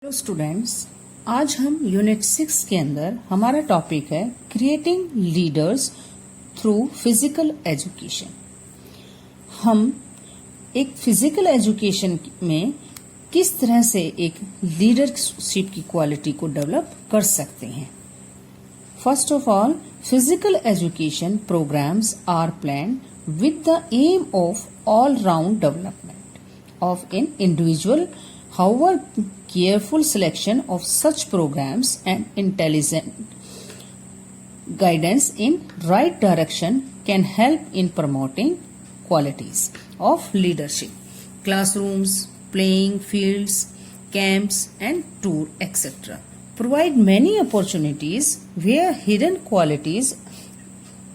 Hello students, आज हम unit 6 के अंदर हमारा टॉपिक है creating leaders through physical education. हम एक फिजिकल एजुकेशन में किस तरह से एक लीडरशिप की क्वालिटी को डेवलप कर सकते हैं। First of all, physical education programs are planned with the aim of all-round development of an individual. However, careful selection of such programs and intelligent guidance in right direction can help in promoting qualities of leadership. Classrooms, playing fields, camps and tour, etc. provide many opportunities where hidden qualities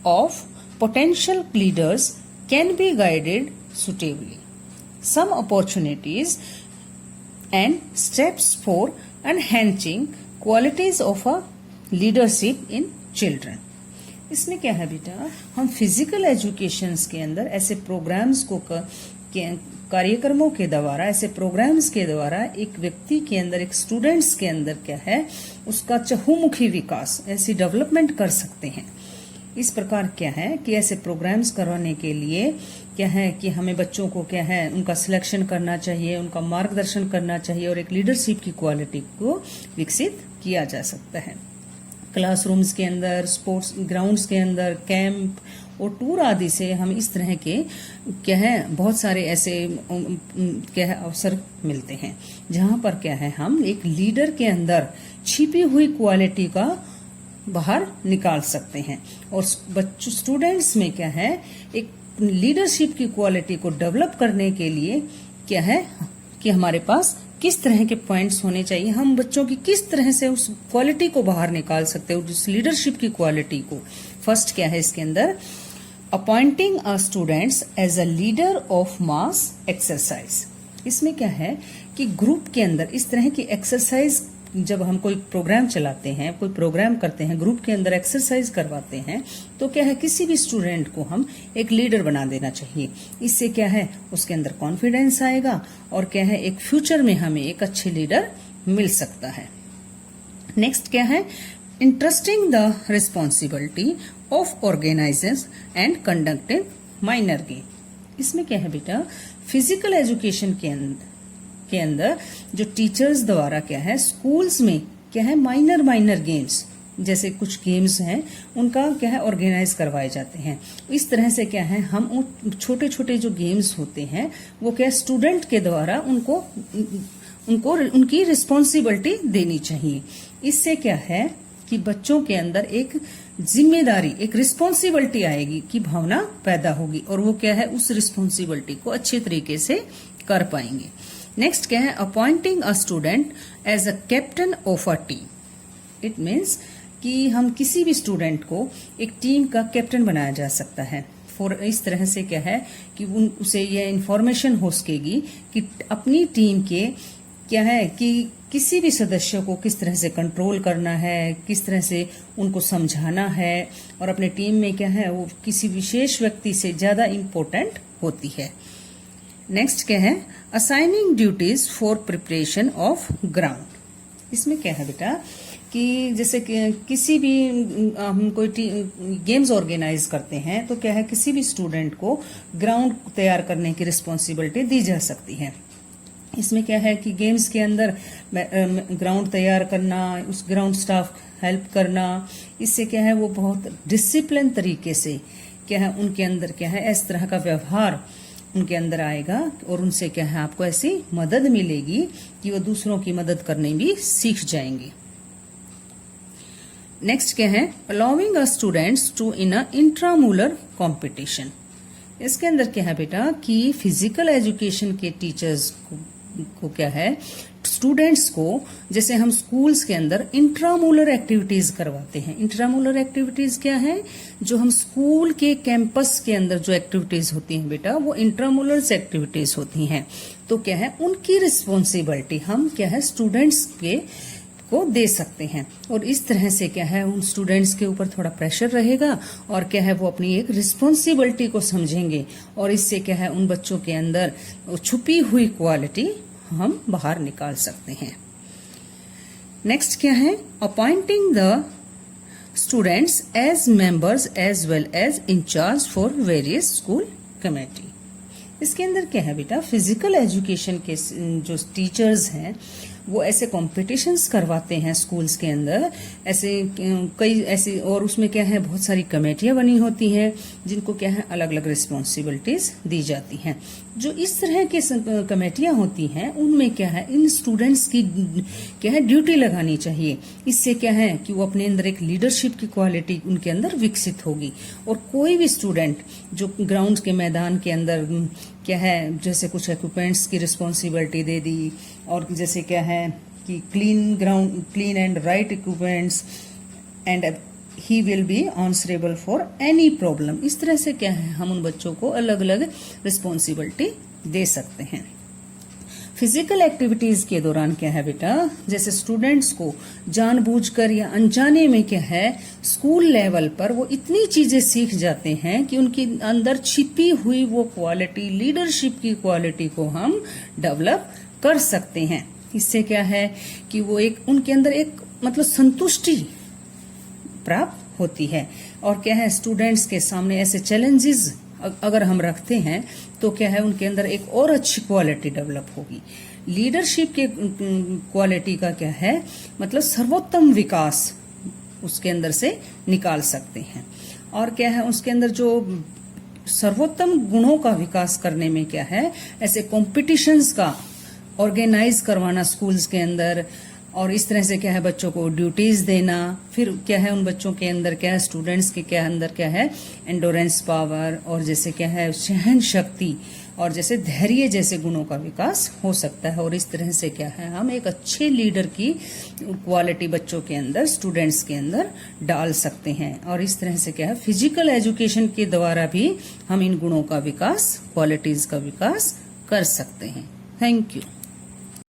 of potential leaders can be guided suitably. Some opportunities and steps for enhancing qualities of a leadership in children. इसमें क्या है बेटा, हम physical educations के अंदर ऐसे programmes को कार्यक्रमों के द्वारा, ऐसे प्रोग्राम्स के द्वारा एक व्यक्ति के अंदर, एक स्टूडेंट्स के अंदर क्या है, उसका चहुमुखी विकास, ऐसी डेवलपमेंट कर सकते हैं। इस प्रकार क्या है कि ऐसे प्रोग्राम्स करवाने के लिए क्या है कि हमें बच्चों को क्या है, उनका सिलेक्शन करना चाहिए, उनका मार्गदर्शन करना चाहिए और एक लीडरशिप की क्वालिटी को विकसित किया जा सकता है। क्लासरूम्स के अंदर, स्पोर्ट्स ग्राउंड्स के अंदर, कैंप और टूर आदि से हम इस तरह के क्या है, बहुत सारे ऐसे क्या है अवसर मिलते हैं जहां पर क्या है, हम एक लीडर के अंदर छिपी हुई क्वालिटी का बाहर निकाल सकते हैं और बच्चों स्टूडेंट्स में क्या है, एक लीडरशिप की क्वालिटी को डेवलप करने के लिए क्या है कि हमारे पास किस तरह के पॉइंट्स होने चाहिए, हम बच्चों की किस तरह से उस क्वालिटी को बाहर निकाल सकते हैं, उस लीडरशिप की क्वालिटी को। फर्स्ट क्या है इसके अंदर, appointing a students as a leader of mass exercise. इसमें क्या है कि ग्रुप के अंदर इस तरह की एक्सरसाइज, जब हम कोई प्रोग्राम चलाते हैं, कोई प्रोग्राम करते हैं, ग्रुप के अंदर एक्सरसाइज करवाते हैं, तो क्या है, किसी भी स्टूडेंट को हम एक लीडर बना देना चाहिए। इससे क्या है, उसके अंदर कॉन्फिडेंस आएगा और क्या है, एक फ्यूचर में हमें एक अच्छे लीडर मिल सकता है। नेक्स्ट क्या है, interesting the responsibility of organizers and conducting minor game. इसमें क्या है बेटा, फिजिकल एजुकेशन के अंदर जो टीचर्स द्वारा क्या है, स्कूल्स में क्या है, माइनर गेम्स, जैसे कुछ गेम्स हैं उनका क्या है ऑर्गेनाइज करवाए जाते हैं। इस तरह से क्या है, हम छोटे छोटे जो गेम्स होते हैं वो क्या स्टूडेंट के द्वारा उनको उनकी रिस्पॉन्सिबिलिटी देनी चाहिए। इससे क्या है कि बच्चों के अंदर एक जिम्मेदारी, एक रिस्पॉन्सिबिलिटी आएगी की भावना पैदा होगी और वो क्या है, उस रिस्पॉन्सिबिलिटी को अच्छे तरीके से कर पाएंगे। नेक्स्ट क्या है, appointing a student as a captain of a team. It means कि हम किसी भी स्टूडेंट को एक टीम का कैप्टन बनाया जा सकता है। फॉर इस तरह से क्या है कि उसे यह इंफॉर्मेशन हो सकेगी कि अपनी टीम के क्या है कि किसी भी सदस्य को किस तरह से कंट्रोल करना है, किस तरह से उनको समझाना है और अपने टीम में क्या है, वो किसी विशेष व्यक्ति से ज्यादा इम्पोर्टेंट होती है। नेक्स्ट क्या है, assigning duties for preparation of ground. इसमें क्या है बेटा कि जैसे कि किसी भी हम कोई गेम्स ऑर्गेनाइज करते हैं तो क्या है, किसी भी स्टूडेंट को ग्राउंड तैयार करने की रिस्पॉन्सिबिलिटी दी जा सकती है। इसमें क्या है कि गेम्स के अंदर ग्राउंड तैयार करना, उस ग्राउंड स्टाफ हेल्प करना, इससे क्या है वो बहुत डिसिप्लिन तरीके से क्या है उनके अंदर क्या है इस तरह का व्यवहार उनके अंदर आएगा और उनसे क्या है आपको ऐसी मदद मिलेगी कि वो दूसरों की मदद करने भी सीख जाएंगे। नेक्स्ट क्या है, allowing a students to in a intramural competition. इसके अंदर क्या है बेटा कि फिजिकल एजुकेशन के टीचर्स को क्या है, स्टूडेंट्स को जैसे हम स्कूल्स के अंदर इंट्रामुलर एक्टिविटीज करवाते हैं। इंट्रामुलर एक्टिविटीज क्या है, जो हम स्कूल के कैंपस के अंदर जो एक्टिविटीज होती हैं बेटा, वो इंट्रामुलर एक्टिविटीज होती हैं। तो क्या है, उनकी रिस्पॉन्सिबिलिटी हम क्या है स्टूडेंट्स को दे सकते हैं और इस तरह से क्या है उन स्टूडेंट्स के ऊपर थोड़ा प्रेशर रहेगा और क्या है वो अपनी एक रिस्पॉन्सिबिलिटी को समझेंगे और इससे क्या है उन बच्चों के अंदर छुपी हुई क्वालिटी हम बाहर निकाल सकते हैं। नेक्स्ट क्या है, appointing the students as members as well as in charge for various school committee. इसके अंदर क्या है बेटा, फिजिकल एजुकेशन के जो टीचर्स हैं वो ऐसे कॉम्पिटिशन्स करवाते हैं स्कूल्स के अंदर, ऐसे कई ऐसे, और उसमें क्या है बहुत सारी कमेटियां बनी होती हैं जिनको क्या है अलग अलग रिस्पॉन्सिबिलिटीज दी जाती हैं। जो इस तरह के कमेटियां होती हैं उनमें क्या है इन स्टूडेंट्स की क्या है ड्यूटी लगानी चाहिए। इससे क्या है कि वो अपने अंदर एक लीडरशिप की क्वालिटी उनके अंदर विकसित होगी। और कोई भी स्टूडेंट जो ग्राउंड के मैदान के अंदर क्या है जैसे कुछ इक्विपमेंट्स की रिस्पॉन्सिबिलिटी दे दी, और जैसे क्या है कि clean and right equipments and he will be answerable for any problem. इस तरह से क्या है हम उन बच्चों को अलग अलग रिस्पॉन्सिबिलिटी दे सकते हैं। फिजिकल एक्टिविटीज के दौरान क्या है बेटा, जैसे स्टूडेंट्स को जानबूझकर या अनजाने में क्या है स्कूल लेवल पर वो इतनी चीजें सीख जाते हैं कि उनके अंदर छिपी हुई वो क्वालिटी, लीडरशिप की क्वालिटी को हम डेवलप कर सकते हैं। इससे क्या है कि वो एक उनके अंदर एक मतलब संतुष्टि प्राप्त होती है। और क्या है स्टूडेंट्स के सामने ऐसे चैलेंजेस अगर हम रखते हैं तो क्या है उनके अंदर एक और अच्छी क्वालिटी डेवलप होगी। लीडरशिप के क्वालिटी का क्या है मतलब सर्वोत्तम विकास उसके अंदर से निकाल सकते हैं। और क्या है उसके अंदर जो सर्वोत्तम गुणों का विकास करने में क्या है ऐसे कॉम्पिटिशन्स का ऑर्गेनाइज करवाना स्कूल्स के अंदर, और इस तरह से क्या है बच्चों को ड्यूटीज देना। फिर क्या है उन बच्चों के अंदर क्या है स्टूडेंट्स के क्या अंदर क्या है एंडोरेंस पावर, और जैसे क्या है सहन शक्ति, और जैसे धैर्य जैसे गुणों का विकास हो सकता है। और इस तरह से क्या है हम एक अच्छे लीडर की क्वालिटी बच्चों के अंदर, स्टूडेंट्स के अंदर डाल सकते हैं। और इस तरह से क्या है फिजिकल एजुकेशन के द्वारा भी हम इन गुणों का विकास, क्वालिटीज का विकास कर सकते हैं। Thank you.